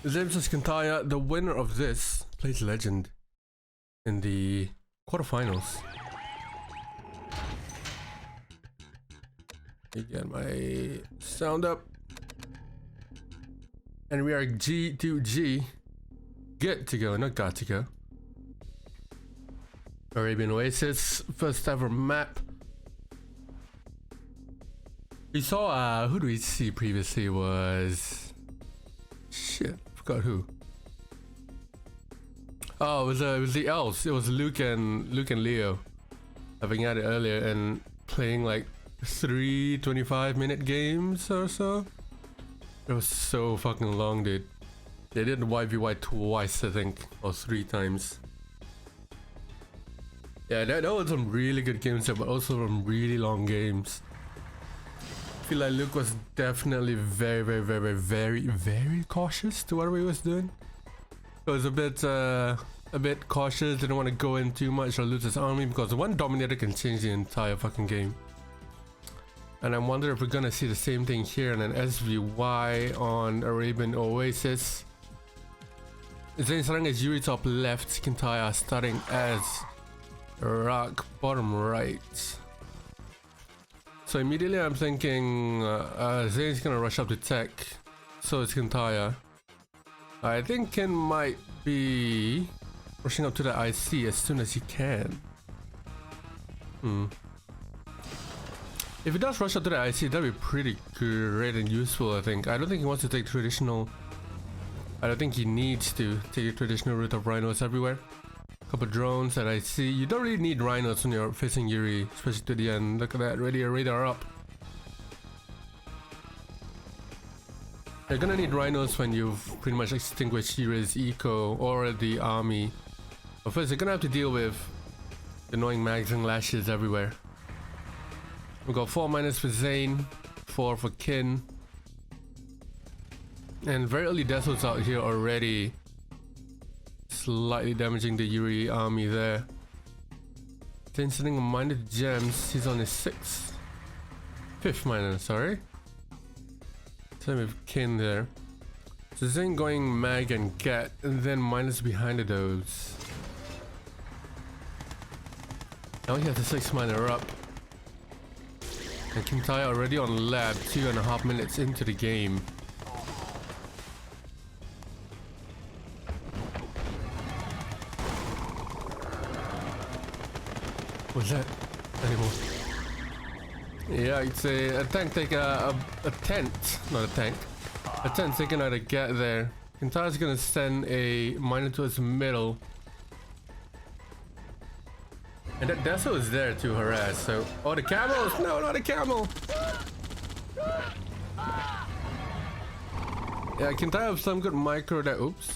ZAIN vs Kyntaja, the winner of this plays Legend in the quarterfinals. Let me get my sound up. And we are G2G. Get to go, not got to go. Arabian Oasis, first ever map. We saw, who do we see previously was... Shit, forgot who. Oh, it was the elves. It was Luke and Leo having had it earlier and playing like 3 25-minute games or so. It was so fucking long, dude. They did 1v1 twice, I think, or 3 times. Yeah, that was some really good games there, but also some really long games. I feel like Luke was definitely very cautious to what he was doing. He was a bit cautious, didn't want to go in too much or lose his army because one dominator can change the entire fucking game. And I wonder if we're gonna see the same thing here in an SVY on Arabian Oasis. ZAIN starting as Yuri top left, Kyntaja starting as Rock bottom right. So immediately I'm thinking ZAIN's gonna rush up to tech, so it's Kyntaja. I think Ken might be rushing up to the IC as soon as he can. If he does rush up to the IC, that'd be pretty great and useful, I think. I don't think he wants to take traditional... I don't think he needs to take a traditional route of rhinos everywhere. Couple drones that I see. You don't really need rhinos when you're facing Yuri, especially to the end. Look at that, ready a radar up. You're gonna need rhinos when you've pretty much extinguished Yuri's eco or the army. But first, you're gonna have to deal with annoying mags and lashes everywhere. We got 4- for ZAIN, 4 for Kyn. And very early Desos out here already. Slightly damaging the Yuri army there. ZAIN sitting on minus gems. He's on his 5th minor, sorry. Same with Kyn there. So ZAIN going mag and get, and then minus behind those. Now he has a 6 minor up. And Kyntaja already on lab 2.5 minutes into the game. What's that anymore? Yeah, it's a tank taking a tent, not a tank. A tent taking out a get there. Kyntaja's gonna send a miner towards the middle. And that Deso is there to harass, so... Oh, the camels! No, not a camel! Yeah, Kyntaja have some good micro that... Oops.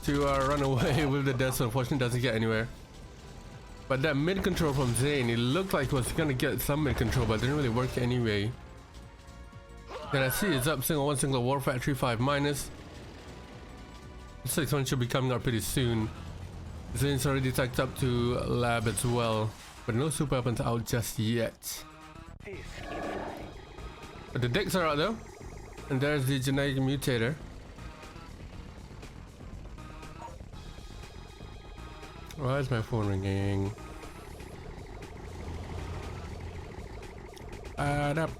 To run away with the Deso. Unfortunately, doesn't get anywhere. But that mid control from ZAIN, it looked like he was gonna get some mid control, but it didn't really work anyway. Then I see it's up one single war factory 5-. 6-1 should be coming up pretty soon. ZAIN's already tacked up to lab as well, but no super weapons out just yet. But the decks are out though, and there's the genetic mutator. Why is my phone ringing? Add up.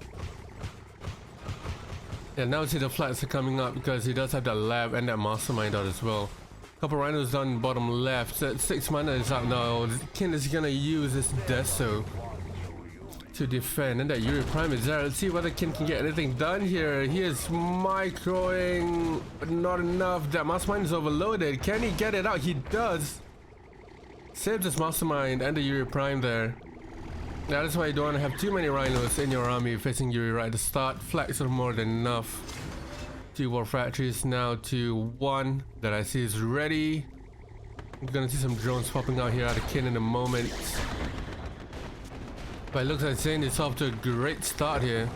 Yeah, now see the flats are coming up because he does have that lab and that mastermind out as well. Couple rhinos down bottom left. That 6 mana is out now. Kyn is gonna use this Deso to defend, and that Yuri Prime is there. Let's see whether Kyn can get anything done here. He is microing, but not enough. That mastermind is overloaded. Can he get it out? He does. Saves his mastermind and the Yuri Prime there. Yeah, that's why you don't want to have too many rhinos in your army facing Yuri right at the start. Flags are more than enough. 2 war factories now to 1 that I see is ready. I'm gonna see some drones popping out here out of Kyn in a moment. But it looks like ZAIN is off to a great start here.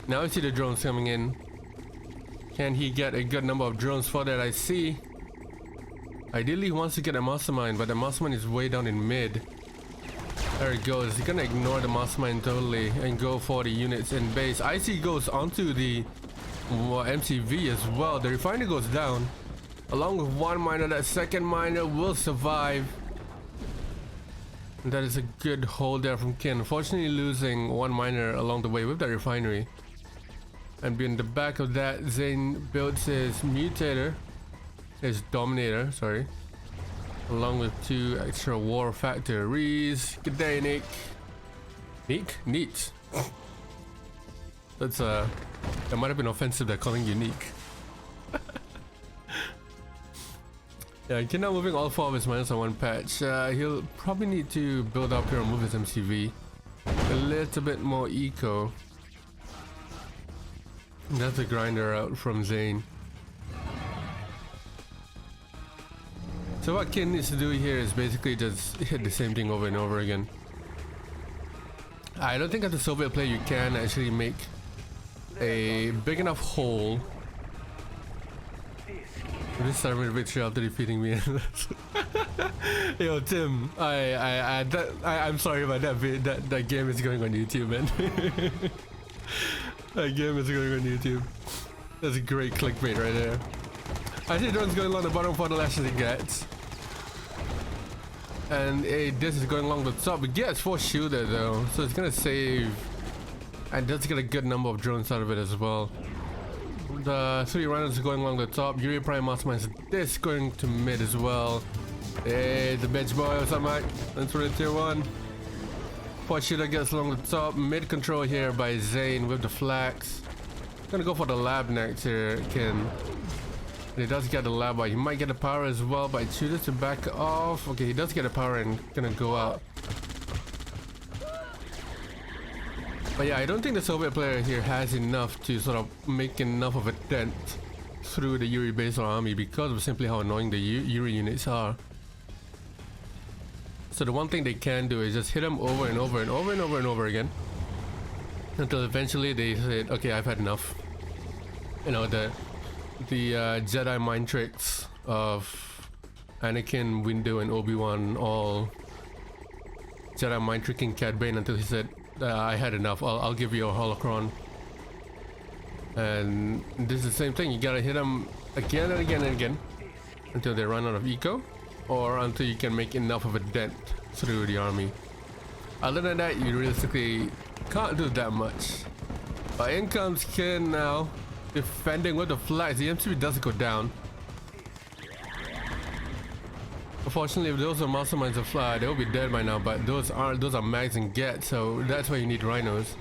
Now I see the drones coming in. Can he get a good number of drones for that? I see. Ideally he wants to get a mastermind, but the mastermind is way down in mid. There it goes. He's gonna ignore the mastermind totally and go for the units in base. IC goes onto the MCV as well. The refinery goes down. along with one miner. That second miner will survive. And that is a good hold there from Kin. Unfortunately losing one miner along the way with that refinery. And in the back of that, ZAIN builds his mutator, his dominator, sorry, along with 2 extra war factories. Good day, Nick. Nick? Neat. That's that might have been offensive, they're calling you Nick. Yeah, Kin now moving all 4 of his miners on one patch. He'll probably need to build up here and move his MCV a little bit more eco. That's a grinder out from ZAIN. So what Kin needs to do here is basically just hit the same thing over and over again. I don't think as a Soviet player you can actually make a big enough hole. This celebrate victory after defeating me. Yo Tim, I'm sorry about that. That game is going on YouTube, man. That game is going on YouTube. That's a great clickbait right there. I see drones going along the bottom for the lashes it gets. And this is going along the top. It gets 4 shooter though, so it's gonna save. And does get a good number of drones out of it as well. The 3 runners going along the top. Yuri Prime Masterminds this going to mid as well. Hey, the bitch boy, what's up, mate? Thanks for the tier 1. 4 shooter gets along the top. Mid control here by ZAIN with the flags. Gonna go for the lab next here, Kin. He does get the lab, but he might get the power as well, but I chooses to back off. Okay, he does get the power and gonna go out. But yeah, I don't think the Soviet player here has enough to sort of make enough of a dent through the Yuri base or army because of simply how annoying the Yuri units are. So the one thing they can do is just hit them over and over and over and over and over again until eventually they say, okay, I've had enough. You know, the Jedi mind tricks of Anakin, Windu, and Obi-Wan all Jedi mind tricking Cad Bane until he said, I had enough, I'll give you a holocron. And this is the same thing, you gotta hit them again and again and again until they run out of eco, or until you can make enough of a dent through the army. Other than that, you realistically can't do that much. But in comes Kin now, defending with the flags. The MCV does go down. Unfortunately, if those are masterminds of fly, they will be dead by now, but those are mags and get, so that's why you need rhinos.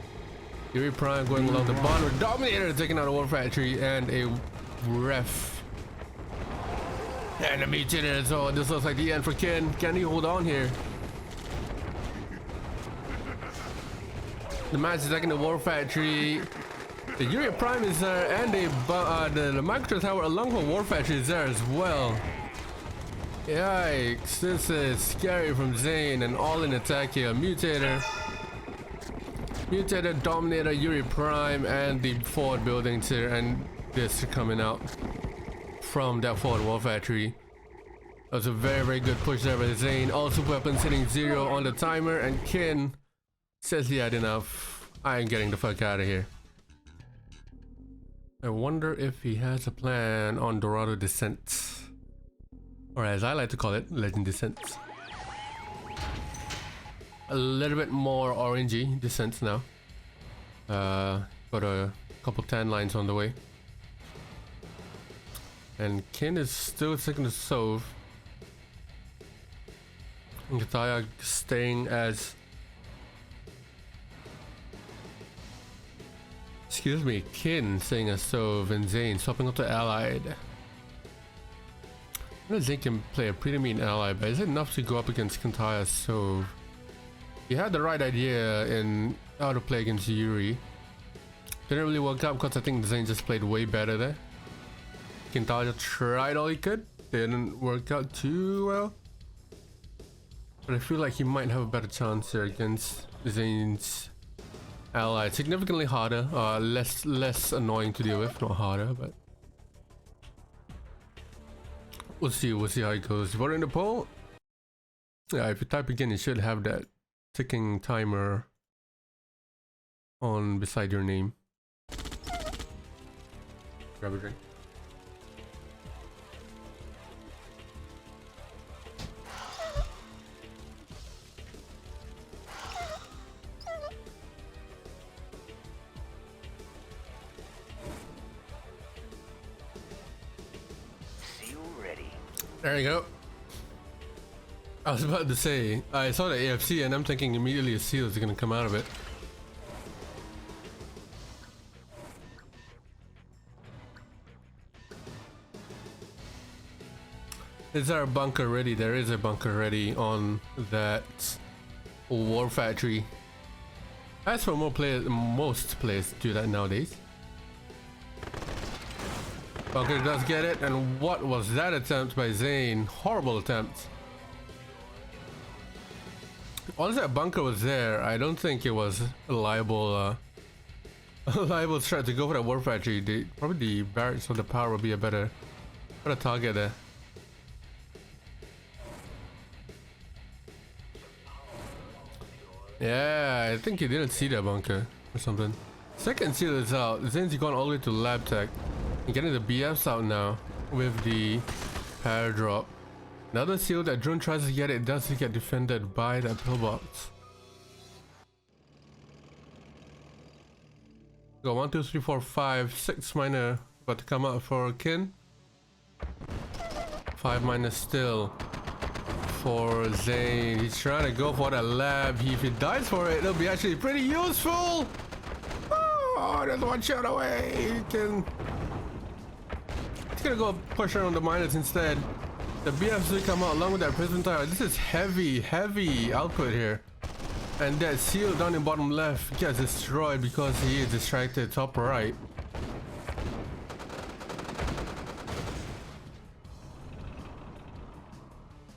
Yuri Prime going along the bottom, Dominator taking out a war factory and a ref. And a mutator, so this looks like the end for Kin. Can he hold on here? The match is taking the war factory. The Yuri Prime is there, and the micro tower along with war factory is there as well. Yikes, this is scary from ZAIN, and all in attack here. Mutator, Dominator, Yuri Prime, and the forward buildings here, and this coming out from that forward war factory. That was a very, very good push there by ZAIN. All super weapons hitting 0 on the timer, and Kin says he had enough. I am getting the fuck out of here. I wonder if he has a plan on Dorado Descent. Or as I like to call it, Legend Descent. A little bit more orangey descents now. Got a couple tan lines on the way. And Kin is still sticking to Sov. And Kyntaja staying as... Excuse me, Kin staying as Sov and ZAIN swapping up to Allied. I know ZAIN can play a pretty mean ally, but is it enough to go up against Kyntaja Sov? He had the right idea in how to play against Yuri. Didn't really work out because I think ZAIN just played way better there. Kyntaja tried all he could, didn't work out too well. But I feel like he might have a better chance here against ZAIN's ally. Significantly harder, less annoying to deal with, not harder, but we'll see how it goes. Vote in the poll. Yeah, if you type again, you should have that ticking timer on beside your name. Grab a drink. There you go. I was about to say, I saw the AFC and I'm thinking immediately a seal is gonna come out of it. Is there a bunker ready? There is a bunker ready on that war factory. As for most players do that nowadays. Bunker does get it, and what was that attempt by ZAIN? Horrible attempt. Once that bunker was there, I don't think it was a liable threat to go for that war factory. Probably the barracks or the power would be a better target there. Yeah, I think he didn't see that bunker or something. Second seal is out. ZAIN's gone all the way to lab tech. And getting the BFs out now with the power drop. Another seal that drone tries to get it does get defended by that pillbox. Go 1, 2, 3, 4, 5, 6 miner about to come out for Kin. 5 miners still for ZAIN. He's trying to go for that lab. If he dies for it, it'll be actually pretty useful. Oh, there's one shot away. He's gonna go push around the miners instead. The BFs will come out along with that prison tower. This is heavy output here. And that seal down in bottom left gets destroyed because he is distracted top right.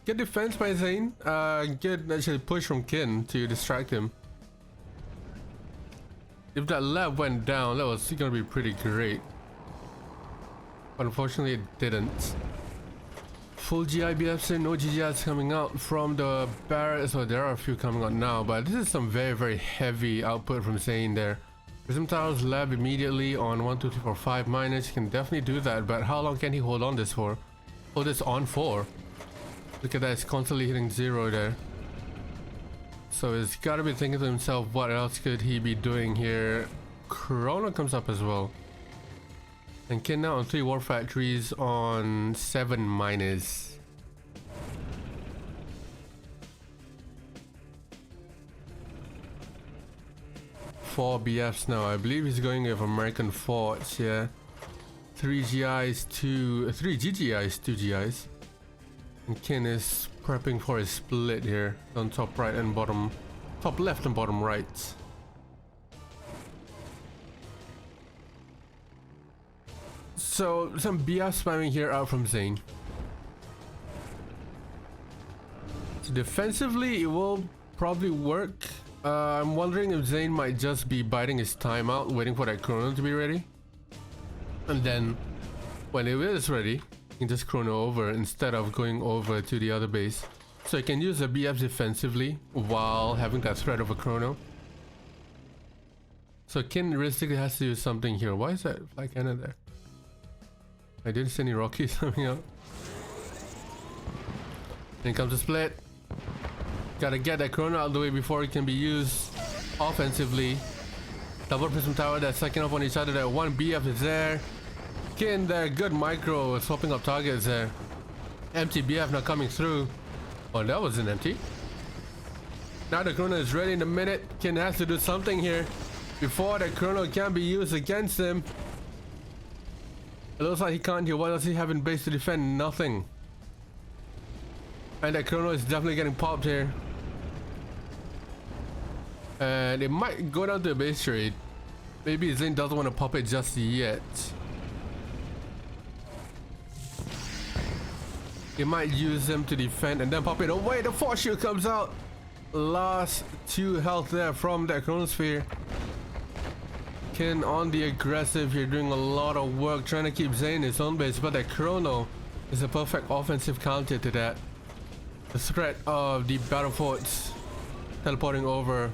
Get defense by ZAIN. Get actually push from Kin to distract him. If that lab went down, that was gonna be pretty great. But unfortunately it didn't. Full GIBFs and no GGIs coming out from the barracks. So there are a few coming out now, but this is some very heavy output from ZAIN there. Prism Towers lab immediately on 1, 2, 3, 4, 5 miners. He can definitely do that, but how long can he hold on this for? Hold this on for? Look at that, it's constantly hitting 0 there. So he's gotta be thinking to himself, what else could he be doing here? Chrono comes up as well. And Kin now on 3 war factories on 7 miners. Four BFs now. I believe he's going with American forts, yeah. 3 GIs, 3 GGIs, 2 GIs. And Kin is prepping for his split here on top right and bottom, top left and bottom right. So some BF spamming here out from ZAIN. So defensively it will probably work. I'm wondering if ZAIN might just be biding his time out, waiting for that chrono to be ready. And then when it is ready, he can just chrono over instead of going over to the other base. So he can use the BFs defensively while having that threat of a chrono. So Kin realistically has to do something here. Why is that flag cannon there? I didn't see any Rockies coming out. Then comes the split. Gotta get that chrono out of the way before it can be used offensively. Double prism tower, that second up on each other. That one BF is there. Kin there, good micro, swapping up targets there. Empty BF now coming through. Oh, that wasn't empty. Now the chrono is ready in a minute. Kin has to do something here before the chrono can be used against him. It looks like he can't here. What does he have in base to defend? Nothing. And that chrono is definitely getting popped here. And it might go down to a base trade. Maybe ZAIN doesn't want to pop it just yet. He might use them to defend and then pop it away. The force shield comes out. Last 2 health there from that chronosphere. Kin on the aggressive here, doing a lot of work trying to keep ZAIN in his own base, but that chrono is a perfect offensive counter to that. The threat of the battle forts teleporting over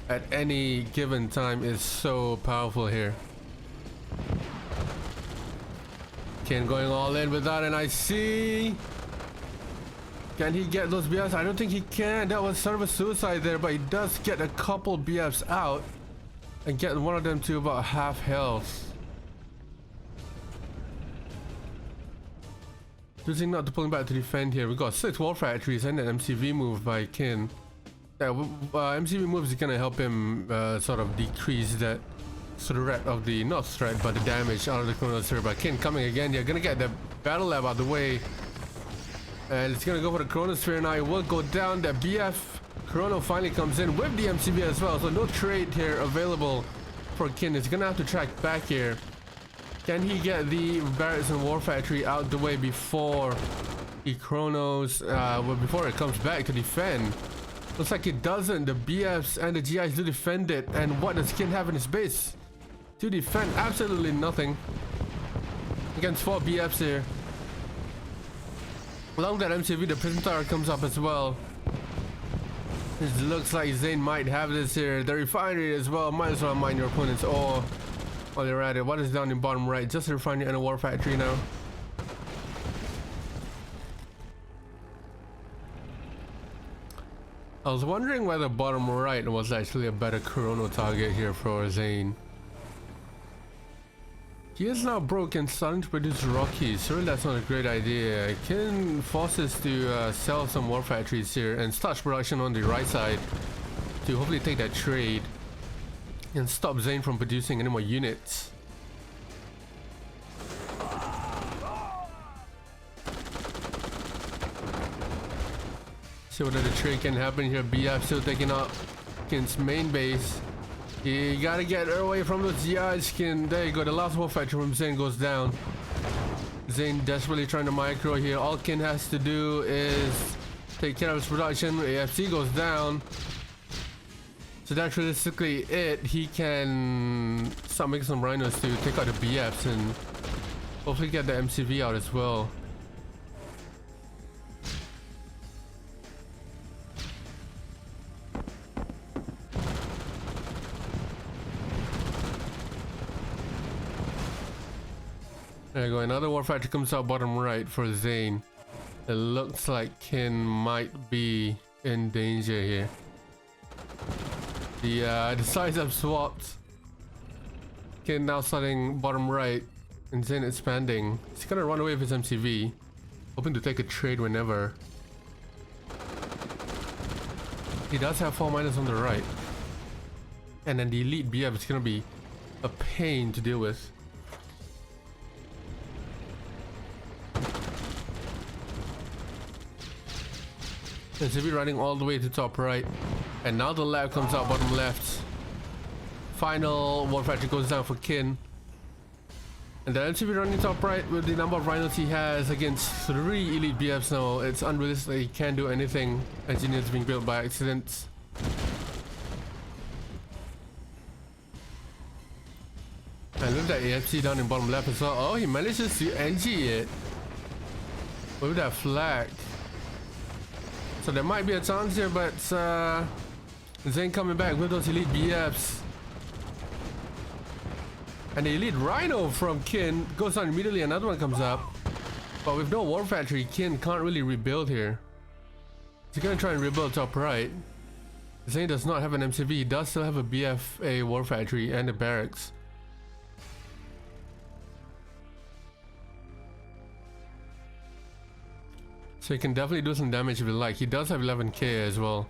at any given time is so powerful here. Kin going all in without an IC. Can he get those BFs? I don't think he can. That was sort of a suicide there, but he does get a couple BFs out and get one of them to about half health. Choosing not to pull him back to defend here. We got 6 war factories and an MCV move by Kin. Yeah, MCV move is gonna help him sort of decrease that threat of the, not threat, but the damage out of the Chronosphere. But Kin coming again. You're gonna get the battle lab out of the way. And it's gonna go for the Chronosphere now. It will go down. The BF Chrono finally comes in with the MCV as well. So no trade here available for Kin. It's gonna have to track back here. Can he get the barracks and war factory out the way before the Chronos, before it comes back to defend? Looks like it doesn't. The BFs and the GIs do defend it. And what does Kin have in his base to defend? Absolutely nothing against 4 BFs here. Along that MCV, the prison tower comes up as well. It looks like ZAIN might have this here. The refinery as well. Might as well mine your opponent's ore while they're at it. What is down in bottom right? Just a refinery and a war factory now. I was wondering whether bottom right was actually a better chrono target here for ZAIN. He is now broken, starting to produce Rockies. Surely that's not a great idea. Kin forces to sell some war factories here and start production on the right side to hopefully take that trade and stop ZAIN from producing any more units. See whether the trade can happen here. BF still taking out Kin's main base. You gotta get away from those GIs, Kin. There you go. The last war factory from ZAIN goes down. ZAIN desperately trying to micro here. All Kin has to do is take care of his production. AFC goes down. So that's realistically it. He can start making some rhinos to take out the BFs and hopefully get the MCV out as well. There you go, another war factory comes out bottom right for ZAIN. It looks like Kin might be in danger here. The sides have swapped. Kin now starting bottom right and ZAIN expanding. He's gonna run away with his MCV, hoping to take a trade whenever. He does have 4 miners on the right. And then the elite BF is gonna be a pain to deal with. MCV running all the way to top right, and now the lab comes out bottom left. Final war factory goes down for Kin, and the MCV running top right with the number of rhinos he has against 3 elite BFs now. It's unrealistic. He can't do anything. Engineers being built by accident. And look at that AFC down in bottom left as well. Oh, he manages to NG it with that flag. So there might be a chance here, but ZAIN coming back with those elite BFs. And the elite Rhino from Kin goes down immediately, another one comes up. But with no war factory, Kin can't really rebuild here. He's gonna try and rebuild top right. ZAIN does not have an MCV, he does still have a BFA war factory and a barracks. So he can definitely do some damage if you like. He does have 11k as well.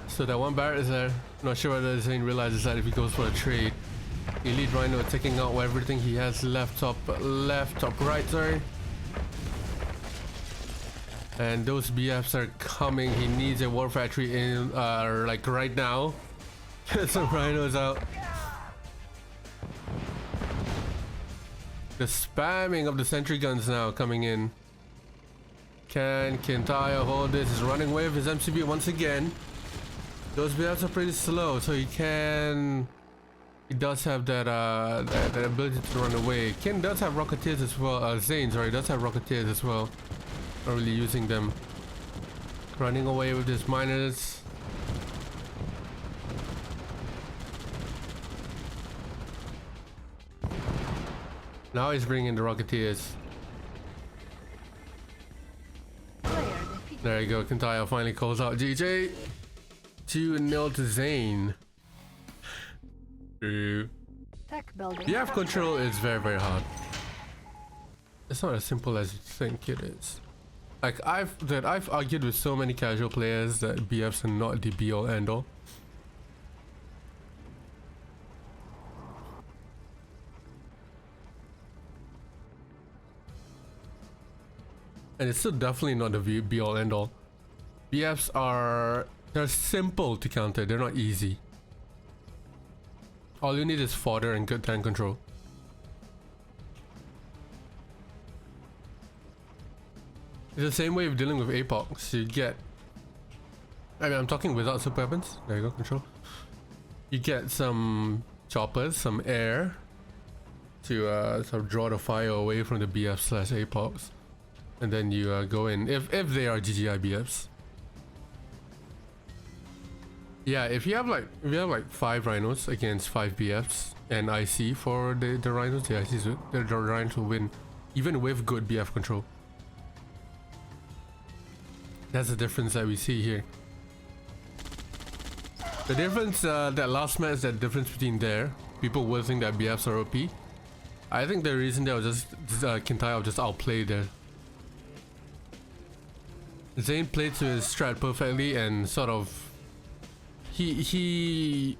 So that one barret is there. Not sure whether ZAIN realizes that if he goes for a trade. Elite Rhino taking out everything he has left, top right, sorry. And those BFs are coming. He needs a war factory in like right now. Get some rhinos out. The spamming of the sentry guns now coming in. Can Kyntaja hold this? He's running away with his MCV once again. Those BFs are pretty slow, so he does have that that ability to run away. Kin does have Rocketeers as well. ZAIN, sorry, does have Rocketeers as well. Not really using them. Running away with his miners. Now he's bringing the Rocketeers. There you go, Kyntaja finally calls out GG. 2-0 to ZAIN. Tech building. BF control is very, very hard. It's not as simple as you think it is. Like I've argued with so many casual players that BFs are not the be all end all. And it's still definitely not the be all end all. BFs they're simple to counter, they're not easy. All you need is fodder and good tank control. It's the same way of dealing with APOCs. You get, I mean, I'm talking without super weapons. There you go, control. You get some choppers, some air to sort of draw the fire away from the BF slash APOCs, and then you go in if they are GGI BFs. Yeah, if you have like 5 rhinos against 5 BFs and IC for the rhinos, the rhinos will win, even with good BF control. That's the difference that we see here. The difference, that last match, that difference between there, people will think that BFs are OP. I think the reason they were just Kyntaja just outplayed there. ZAIN played to his strat perfectly and sort of he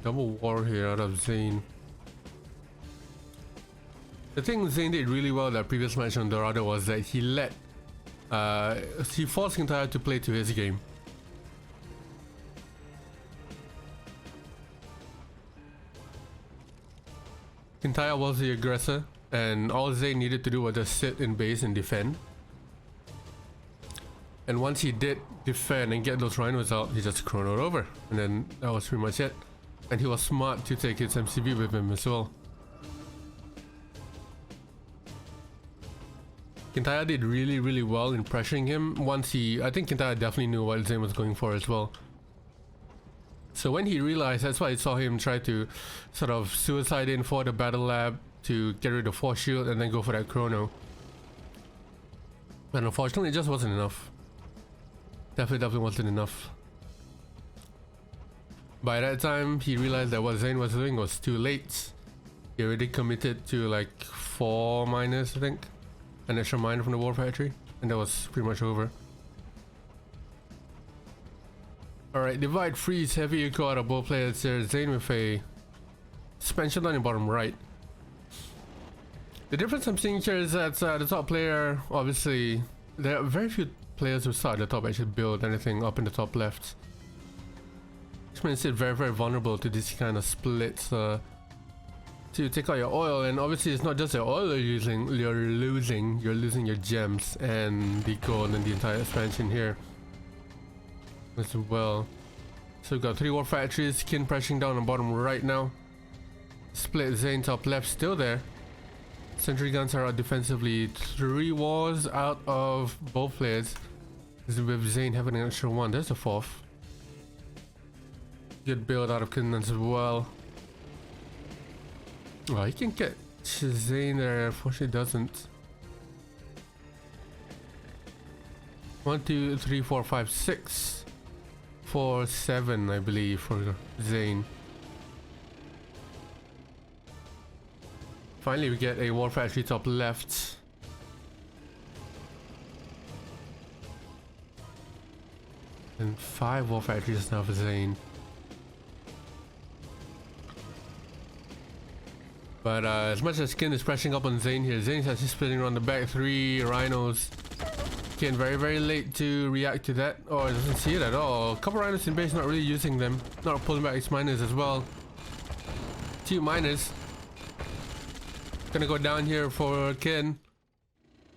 double war here out of ZAIN. The thing ZAIN did really well that previous match on Dorado was that he forced Kyntaja to play to his game. Kyntaja was the aggressor, and all ZAIN needed to do was just sit in base and defend. And once he did defend and get those rhinos out, he just chronoed over, and then that was pretty much it. And he was smart to take his MCV with him as well. Kyntaja did really well in pressuring him. I think Kyntaja definitely knew what ZAIN was going for as well. So when he realized, that's why I saw him try to sort of suicide in for the battle lab to get rid of force shield and then go for that chrono. But unfortunately it just wasn't enough. Definitely wasn't enough. By that time he realized that what ZAIN was doing was too late. He already committed to like 4 miners, I think. An extra miner from the war factory, and that was pretty much over. Alright, divide, freeze, heavy echo out of both players there. ZAIN with a suspension down in bottom right. The difference I'm seeing here is that the top player, obviously, there are very few players who start at the top actually build anything up in the top left. Which makes it very vulnerable to this kind of splits to take out your oil. And obviously it's not just your oil you're losing your gems and the gold and the entire expansion here as well. So we've got 3 war factories, Kyn pressing down on bottom right now. Split ZAIN top left still there. Sentry guns are out defensively. 3 wars out of both players, with ZAIN having an extra 1. There's a 4th. Good build out of Kyn as well. Oh, he can get ZAIN there, unfortunately doesn't. 1, 2, 3, 4, 5, 6, 4, 7, I believe, for ZAIN. Finally, we get a war factory top left. And 5 war factories now for ZAIN. But as much as Kyn is pressing up on ZAIN here, ZAIN is actually splitting around the back. 3 rhinos. Kyn very late to react to that, or doesn't see it at all. A couple rhinos in base, not really using them, not pulling back his miners as well. 2 miners. Gonna go down here for Kyn.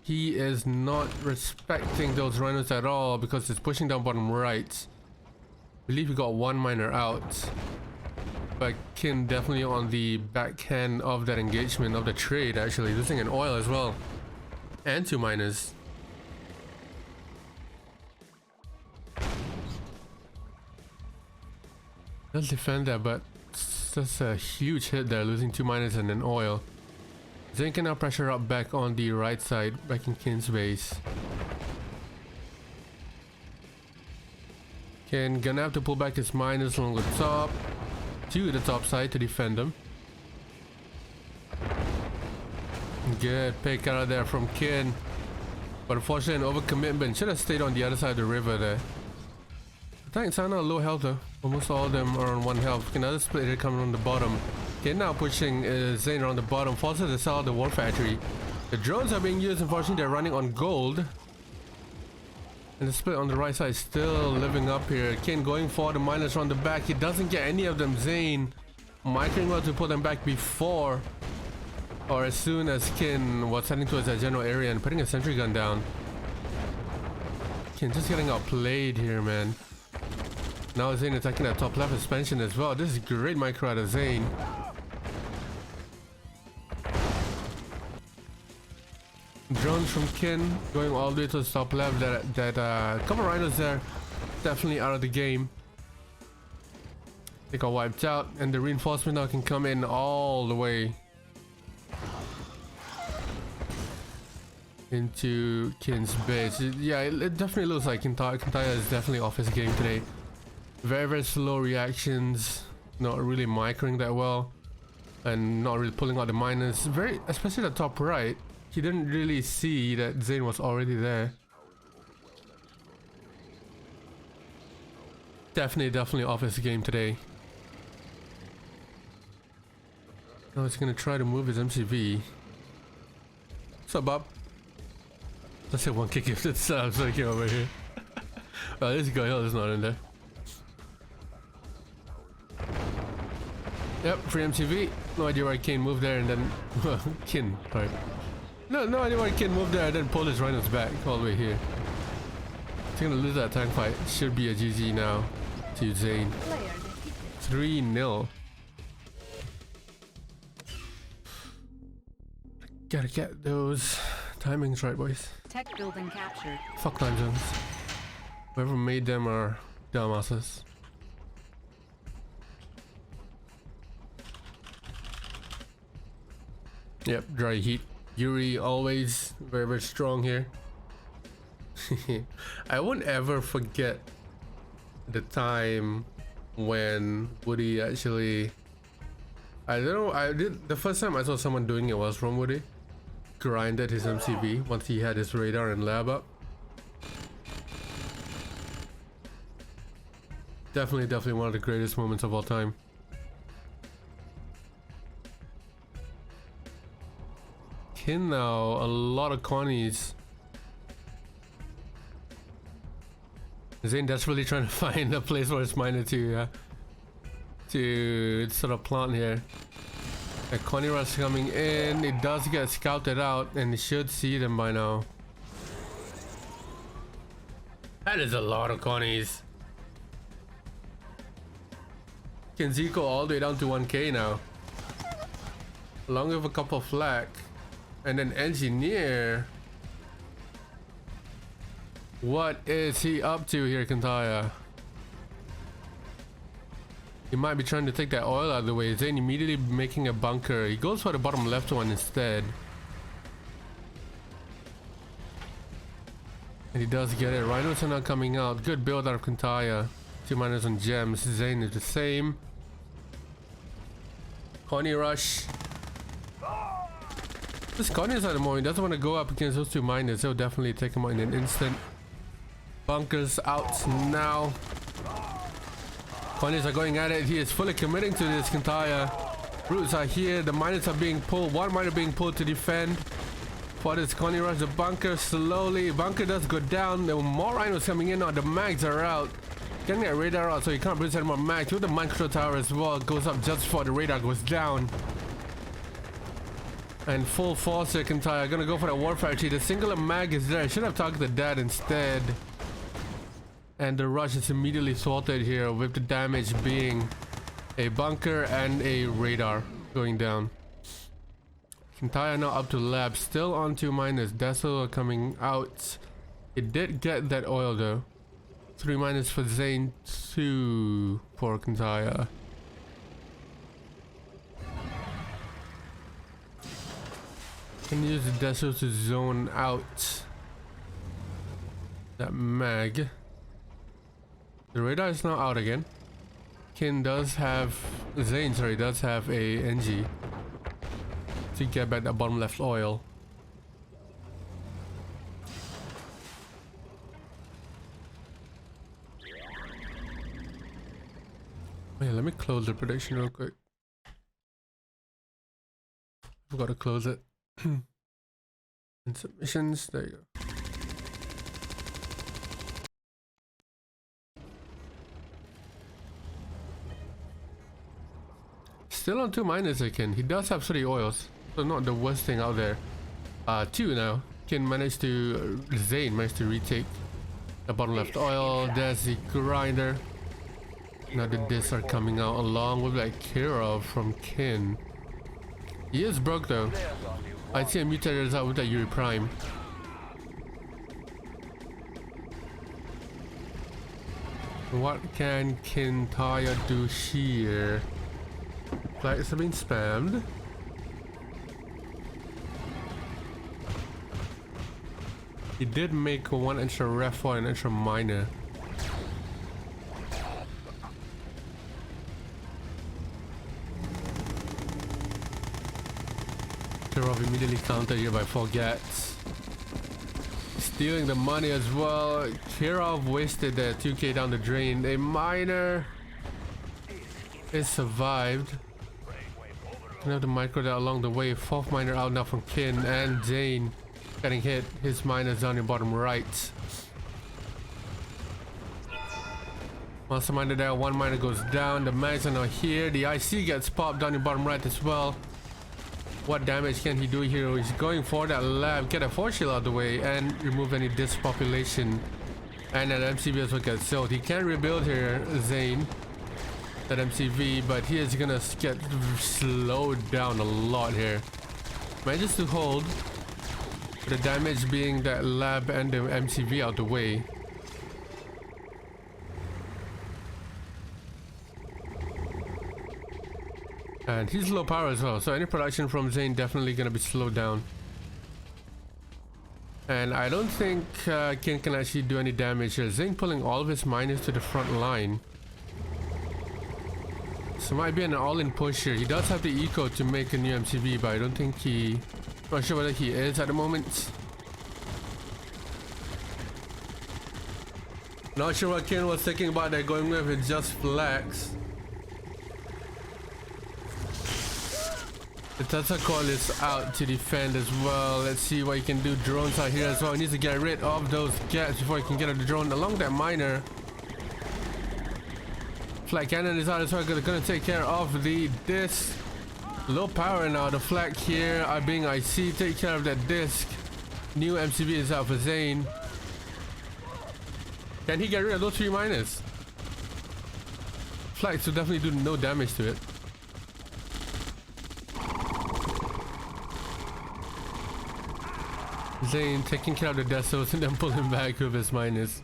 He is not respecting those rhinos at all because it's pushing down bottom right. I believe he got 1 miner out. But Kyn definitely on the backhand of that engagement, of the trade, actually losing an oil as well. And 2 miners. Does defend that, but that's a huge hit there, losing 2 miners and an oil. ZAIN can now pressure up back on the right side, back in Kyn's base. Kyn gonna have to pull back his miners along the top to the top side to defend them. good pick out of there from Kin. But unfortunately, an overcommitment. Should have stayed on the other side of the river there. Thanks, I know low health though. Almost all of them are on 1 health. Another split here coming on the bottom. Kin now pushing ZAIN around the bottom. Forces to sell out the war factory. The drones are being used. Unfortunately, they're running on gold. And the split on the right side is still living up here. Kin going for the miners on the back. He doesn't get any of them. ZAIN microing well to pull them back before or as soon as Kin was heading towards that general area and putting a sentry gun down. Kin just getting outplayed here, man. Now ZAIN attacking that top left expansion as well. This is great micro out of ZAIN. Drones from Kin going all the way to the top left. That couple rhinos there definitely out of the game. They got wiped out, and the reinforcement now can come in all the way into Kin's base. Yeah, it definitely looks like Kyntaja is definitely off his game today. Very, very slow reactions, not really microing that well, and not really pulling out the miners. Very, especially the top right. He didn't really see that ZAIN was already there. Definitely off his game today. Now he's gonna try to move his MCV. What's up, Bob? Let's hit one kick if it's like over here. Oh, this guy is not in there. Yep, free MCV. No idea why Kin moved there and then Kin, sorry. No idea why Kin moved there and then pulled his rhinos back all the way here. He's gonna lose that tank fight. Should be a GG now to ZAIN. 3-0. Gotta get those timings right, boys. Tech building captured. Fuck time zones. Whoever made them are dumbasses. Yep, dry heat. Yuri always very, very strong here. I won't ever forget the time when Woody actually, I don't know, the first time I saw someone doing it was from Woody. Grinded his MCV once he had his radar and lab up. Definitely one of the greatest moments of all time. Kin now, a lot of Connies. ZAIN desperately trying to find a place for his miner to sort of plant here. A Connie rush coming in. It does get scouted out and it should see them by now. That is a lot of Connies. Kenzico all the way down to 1k now. Along with a couple of flak. And then engineer. What is he up to here, Kyntaja? He might be trying to take that oil out of the way. ZAIN immediately making a bunker. He goes for the bottom left one instead. And he does get it. Rhinos are not coming out. Good build out of Kyntaja. 2 miners on gems. ZAIN is the same. Connie rush. This Connie is at the moment. He doesn't want to go up against those 2 miners. He'll definitely take him out in an instant. Bunkers out now. Connies are going at it. He is fully committing to this, Kyntaja. Roots are here. The miners are being pulled. 1 miner being pulled to defend. For this Connie rush, the bunker slowly. Bunker does go down. There are more rhinos coming in now. The mags are out. Getting that radar out so you can't produce any more mags. With the micro tower as well. Goes up just before the radar goes down. And full force here, Kyntaja. Gonna go for that war factory. The singular mag is there. Should have targeted that instead. And the rush is immediately thwarted here with the damage being a bunker and a radar going down. Kyntaja now up to lab, still on 2 miners. Deso coming out. It did get that oil though. 3 miners for ZAIN, 2 for Kyntaja. Can use the Deso to zone out that mag. The radar is now out again. ZAIN does have a NG to get back that bottom left oil. Wait, let me close the prediction real quick. I've got to close it. And submissions, there you go. Still on 2 minus again. He does have 3 oils, so not the worst thing out there. 2 now. Can manage to ZAIN managed to retake the bottom left oil. There's the grinder. Now the discs are coming out along with like Kira from Kin. He is broke though. I see a mutator is out with that Yuri Prime. What can Kyntaja do here? Flags have been spammed. He did make 1 extra ref for an extra miner. Kirov immediately countered here by 4 gats. Stealing the money as well. Kirov wasted the 2k down the drain. A miner is survived. Gonna have to micro that along the way. 4th miner out now from Kin and ZAIN getting hit. His miner's down in bottom right. Once the miner there, 1 miner goes down. The mags are not here. The IC gets popped down in bottom right as well. What damage can he do here? He's going for that lab, get a force shield out of the way and remove any disc population. And that MCV as well gets sold. He can rebuild here, ZAIN, that MCV, but he is gonna get slowed down a lot here. Manages to hold, the damage being that lab and the MCV out the way. And he's low power as well, so any production from ZAIN definitely gonna be slowed down. And I don't think Kin can actually do any damage here. ZAIN pulling all of his miners to the front line. So might be an all-in push here. He does have the eco to make a new MCV, but I don't think he... Not sure whether he is at the moment. Not sure what Kin was thinking about that, going with just flags. The Kyntaja call is out to defend as well. Let's see what he can do. Drones out here as well. He needs to get rid of those gaps before he can get a drone along that miner. Flag cannon is out as well. Gonna take care of the disc. Low power now. The flag here are being IC. Take care of that disc. New MCV is out for ZAIN. Can he get rid of those 3 miners? Flags will definitely do no damage to it. ZAIN taking care of the Desos and then pulling back with his miners.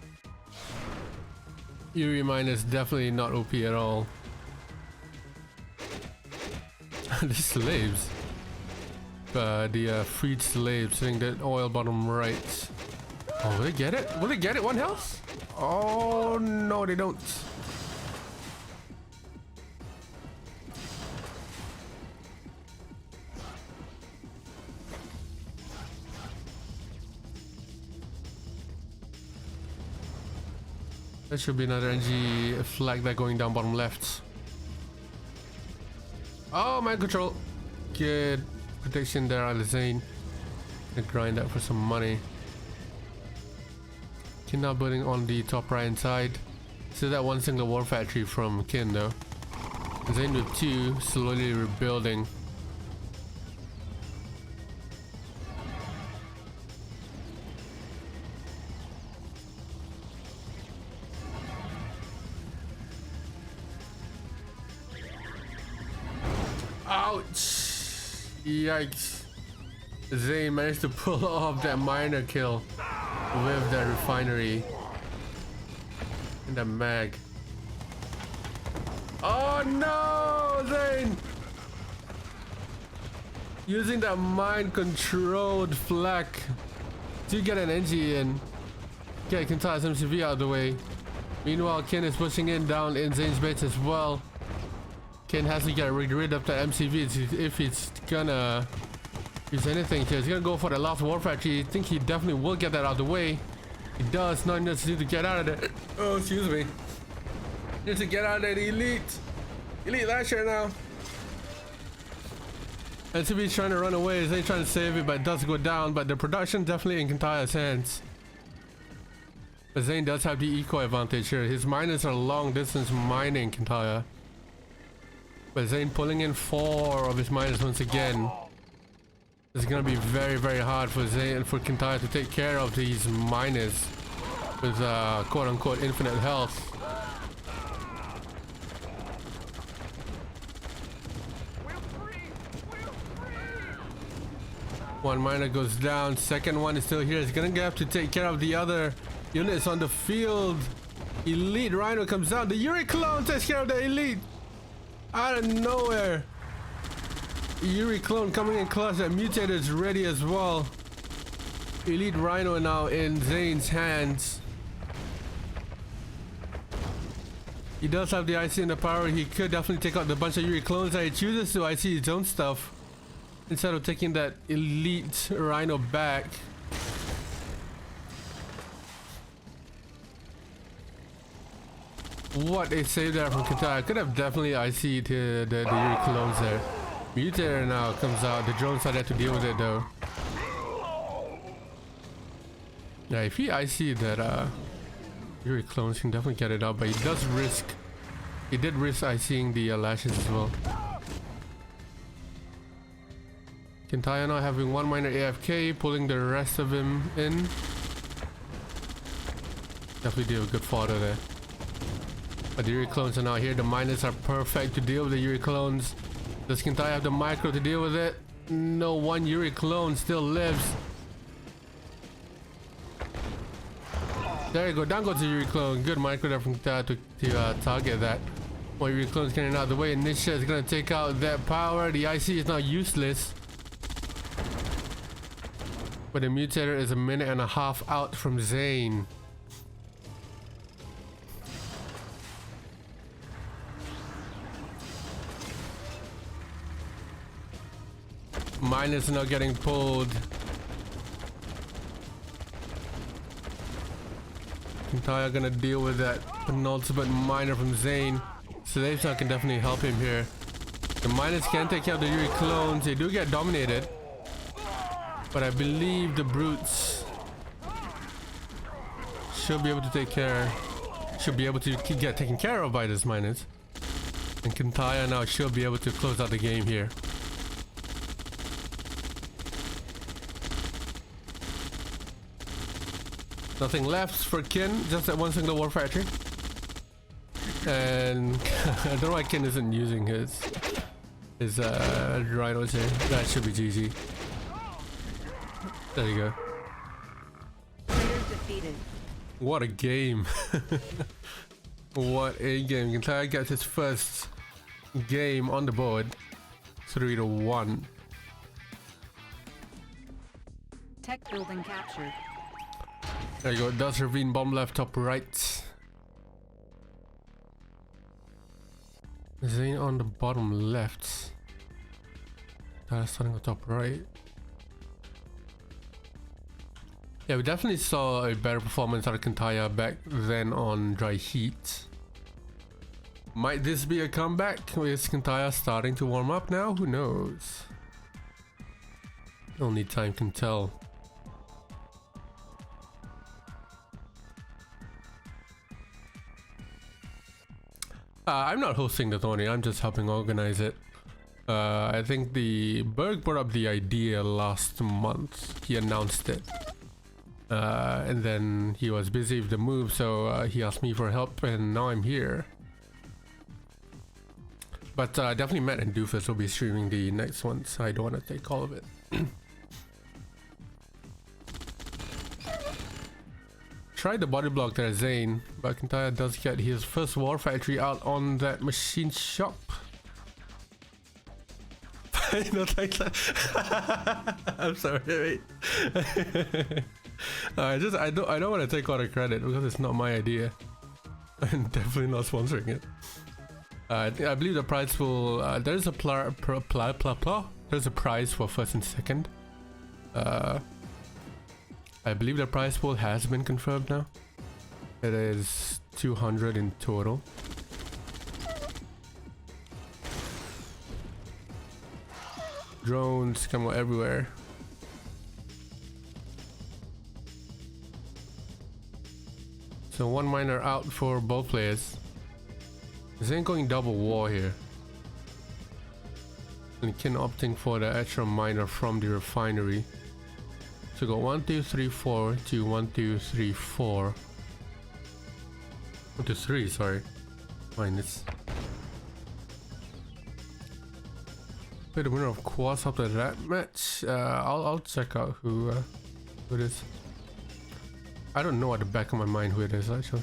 Yuri miners definitely not OP at all. These slaves. The freed slaves sitting that oil bottom right. Oh, will they get it? Will they get it? 1 health? Oh no, they don't. There should be another NG flag that going down bottom left. Oh, mind control. Good protection there on the ZAIN. Gonna grind that for some money. Kin now building on the top right hand side. Still that 1 single war factory from Kin though. ZAIN with 2 slowly rebuilding. Ouch! Yikes. ZAIN managed to pull off that miner kill with that refinery. And the mag. Oh no! ZAIN! Using that mind controlled flak to get an NG in. Get Kyntaja's MCV out of the way. Meanwhile, Kin is pushing in down in ZAIN's base as well. Kin has to get rid of the MCV if he's gonna use anything here. He's gonna go for the last war factory. I think he definitely will get that out of the way. He does. Not enough to do to get out of there. Oh, excuse me. Needs to get out of there, the elite. Elite Lasher now. And to be trying to run away, they trying to save it, but it does go down. But the production definitely in Kyntaja's hands. But ZAIN does have the eco advantage here. His miners are long distance mining Kyntaja. But ZAIN pulling in 4 of his miners once again. It's gonna be very, very hard for ZAIN and for Kyntaja to take care of these miners with quote unquote infinite health. One miner goes down, second one is still here. He's gonna have to take care of the other units on the field. Elite Rhino comes out. The Yuri clone takes care of the elite out of nowhere. Yuri clone coming in clutch. That mutator is ready as well. Elite Rhino now in ZAIN's hands. He does have the IC and the power. He could definitely take out the bunch of Yuri clones that he chooses to IC his own stuff instead of taking that elite Rhino back. What a save there from Kyntaja. Could have definitely IC'd the Yuri clones there. Mutator now comes out. The drones are there to deal with it though. Yeah, if he IC'd that Yuri clones, he can definitely get it out, but he does risk. He did risk ICing the lashes as well. Kyntaja now having one miner AFK, pulling the rest of him in. Definitely did a good fodder there. But the Yuri clones are now here. The miners are perfect to deal with the Yuri clones. Does Kyntaja have the micro to deal with it? No, one Yuri clone still lives. There you go. Down goes the Yuri clone. Good micro there from Kyntaja to target that. One Yuri clone's getting out of the way. Nisha is going to take out that power. The IC is now useless. But the mutator is 1.5 minutes out from ZAIN. Miners now getting pulled. Kyntaja gonna deal with that penultimate miner from ZAIN. Slaves now can definitely help him here. The miners can take care of the Yuri clones. They do get dominated. But I believe the brutes should be able to take care. Should be able to get taken care of by these miners. And Kyntaja now should be able to close out the game here. Nothing left for Kin, just that one single war factory. And I don't know why Kin isn't using his rhinos here. That should be GG. There you go. Defeated. What a game. What a game. Kyntaja gets his first game on the board. 3-1. Tech building captured. There you go. Does ravine bomb left top right. ZAIN on the bottom left. That's starting on top right. Yeah, we definitely saw a better performance out of Kyntaja back then on dry heat. Might this be a comeback? Is Kyntaja starting to warm up now? Who knows? Only time can tell. I'm not hosting the tourney, I'm just helping organize it. I think the Berg brought up the idea last month. He announced it. And then he was busy with the move, so he asked me for help, and now I'm here. But definitely Matt and Doofus will be streaming the next one, so I don't want to take all of it. Tried the body block there, ZAIN, but Kyntaja does get his first war factory out on that machine shop. Not like that. I'm sorry, wait. I don't want to take all the credit because it's not my idea. I'm definitely not sponsoring it. I believe the prize will. There's a there's a prize for first and second. I believe the prize pool has been confirmed now. It is 200 in total. drones come everywhere. So one miner out for both players. ZAIN going double war here. And Kyn opting for the extra miner from the refinery. So go 1, 2, 3, 4 to 1, 2, 3, 4. 1, 2, 3, sorry. Minus. Play the winner of Quas after that match. I'll check out who it is. I don't know at the back of my mind who it is actually.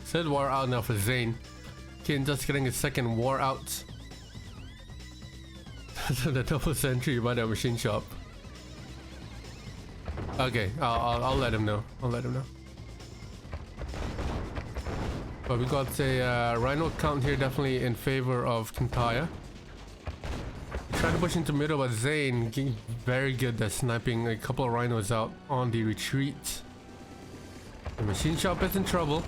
Third war out now for ZAIN. Kyn just getting his second war out. The double sentry by the machine shop. Okay, I'll let him know. I'll let him know. But we got a rhino count here definitely in favor of Kyntaja. Trying to push into middle, but ZAIN getting very good at sniping a couple of rhinos out on the retreat. The machine shop is in trouble.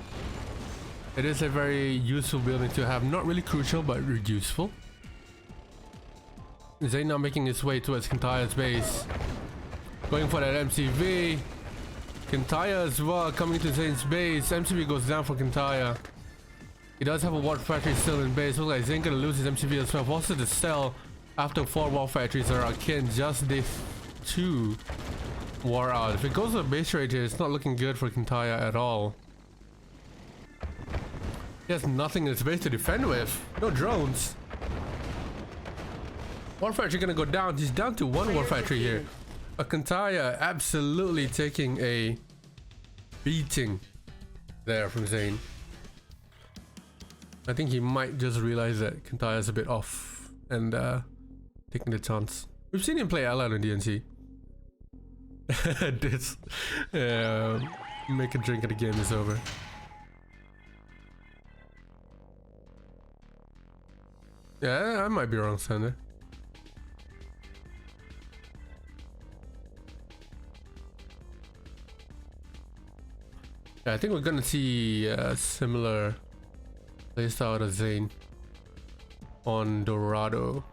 It is a very useful building to have. Not really crucial, but useful. ZAIN now making his way towards Kyntaja's base. Going for that MCV. Kyntaja as well coming to ZAIN's base. MCV goes down for Kyntaja. He does have a ward factory still in base. Looks like ZAIN gonna lose his MCV as well. Also to sell after 4 ward factories are out. Kyn just did 2 war out. If it goes to the base rate here, it's not looking good for Kyntaja at all. He has nothing in his base to defend with. No drones. War factory gonna go down. He's down to 1 war factory here. But Kyntaja absolutely taking a beating there from ZAIN. I think he might just realize that Kyntaja is a bit off and taking the chance. We've seen him play Allied on DNC. This make a drink and the game is over. Yeah, I might be wrong, Sander. Yeah, I think we're gonna see a similar playstyle out of ZAIN on Dorado.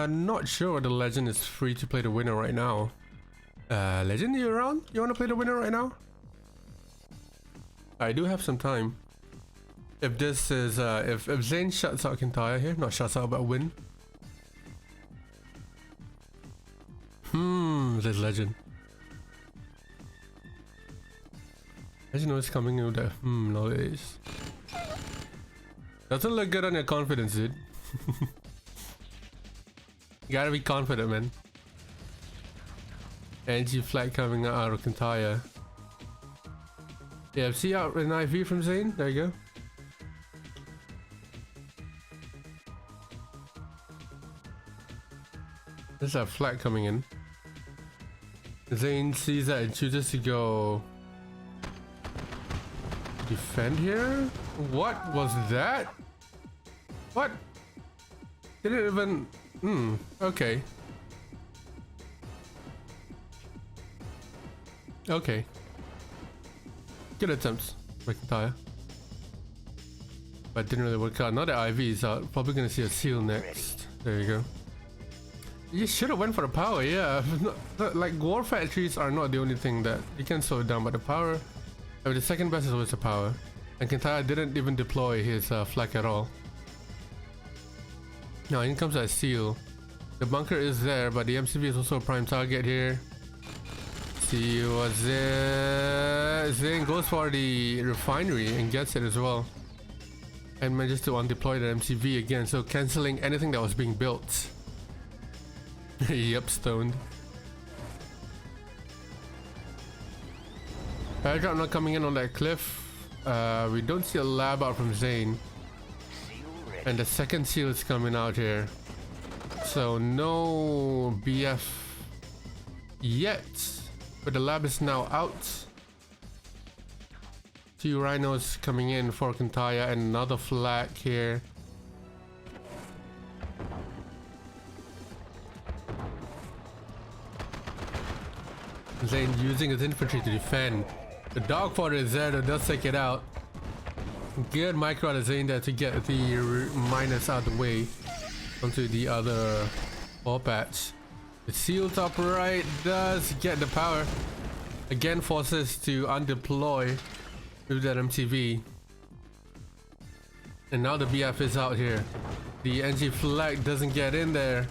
Not sure the Legend is free to play the winner right now. Legend, you around? You wanna play the winner right now? I do have some time. If this is, if ZAIN shuts out Kyntaja here, not shuts out, but win. This Legend. Legend knows coming in with that knowledge. Doesn't look good on your confidence, dude. You gotta be confident, man. NG flag coming out of Kyntaja. Yeah, see out an IV from ZAIN. There you go. There's a flag coming in. ZAIN sees that and chooses to go defend here. What was that? What? Didn't even. Okay. Okay. Good attempts by Kyntaja. But didn't really work out. Now the IV is out. Probably gonna see a seal next. There you go. You should have went for the power, yeah. Like, war factories are not the only thing that you can slow it down, but the power. I mean, the second best is always the power. And Kyntaja didn't even deploy his flag at all. Now in comes that seal. The bunker is there, but the MCV is also a prime target here. See what's there. ZAIN goes for the refinery and gets it as well. And manages to undeploy the MCV again, so cancelling anything that was being built. Yep, stoned. Airdrop not coming in on that cliff. We don't see a lab out from ZAIN. And the second seal is coming out here. So no BF yet. But the lab is now out. 2 rhinos coming in for Kyntaja and another flag here. ZAIN using his infantry to defend. The dog fodder is there that does take it out. Good micro out of ZAIN there to get the miners out of the way onto the other wall patch. The seal top right does get the power. Again forces to undeploy with that MTV. And now the BF is out here. The NG flag doesn't get in there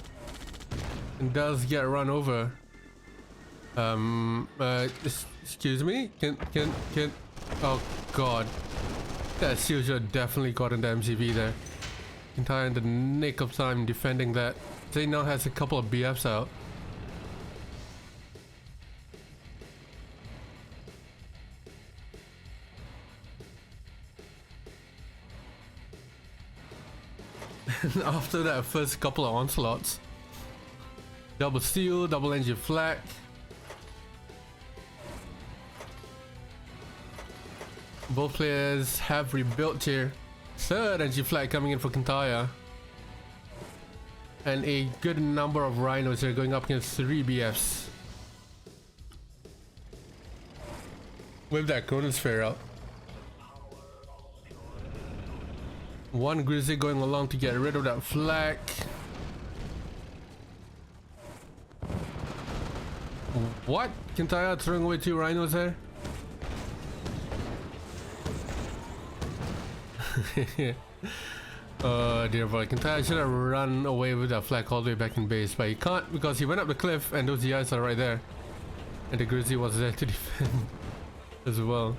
and does get run over. Excuse me? Can oh god. That shield should definitely got in the MGV there. Kyntaja in the nick of time defending that. ZAIN now has a couple of BFs out. After that first couple of onslaughts, double steel, double engine flak. Both players have rebuilt here. Third engine flak coming in for Kyntaja. And a good number of rhinos here going up against 3 BFs. With that chronosphere out. One grizzly going along to get rid of that flak. What? Kyntaja throwing away 2 rhinos there? Dear boy, Kyntaja should have run away with that flag all the way back in base, but he can't because he went up the cliff and those GIs are right there. And the grizzly was there to defend as well.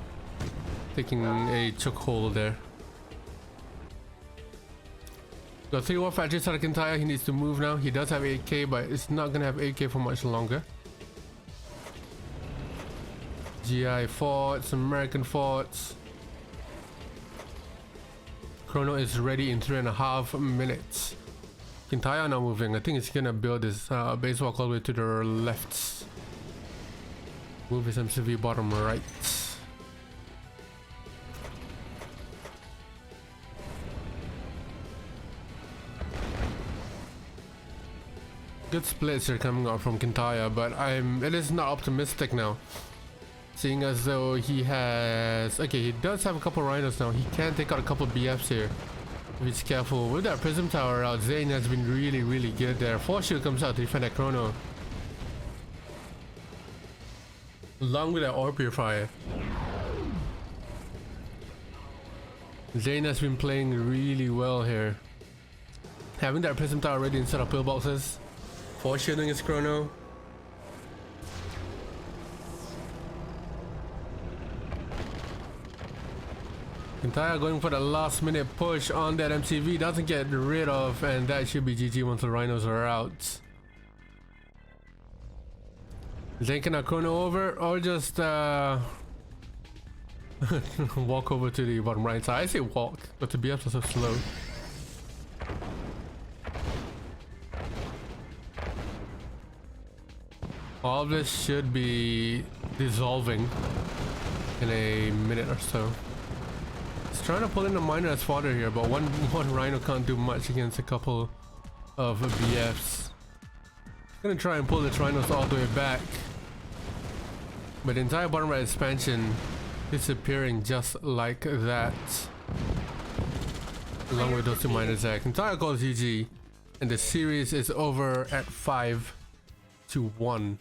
Taking a chokehold there. Got 3 war factories out of Kyntaja. He needs to move now. He does have 8k, but it's not gonna have 8k for much longer. GI forts, American forts. Chrono is ready in 3.5 minutes. Kyntaja now moving. I think it's gonna build this base walk all the way to the left. Move his MCV bottom right. Good splits are coming out from Kyntaja, but it is not optimistic now. Seeing as though he has... Okay, he does have a couple rhinos now. He can take out a couple BFs here if he's careful. With that prism tower out, ZAIN has been really good there. Force shield comes out to defend that chrono. Along with that ore purifier. ZAIN has been playing really well here. Having that prism tower ready instead of pillboxes. Force shielding his chrono. Kyntaja going for the last minute push on that MCV, doesn't get rid of, and that should be GG once the rhinos are out. ZAIN can chrono over or just walk over to the bottom right side. I say walk, but the BFs are so slow. All of this should be dissolving in a minute or so. He's trying to pull in the miner as fodder here, but one rhino can't do much against a couple of BFs. Gonna try and pull the rhinos all the way back, but the entire bottom right expansion disappearing just like that. Along with those 2 miners there. Kyntaja calls GG, and the series is over at 5-1.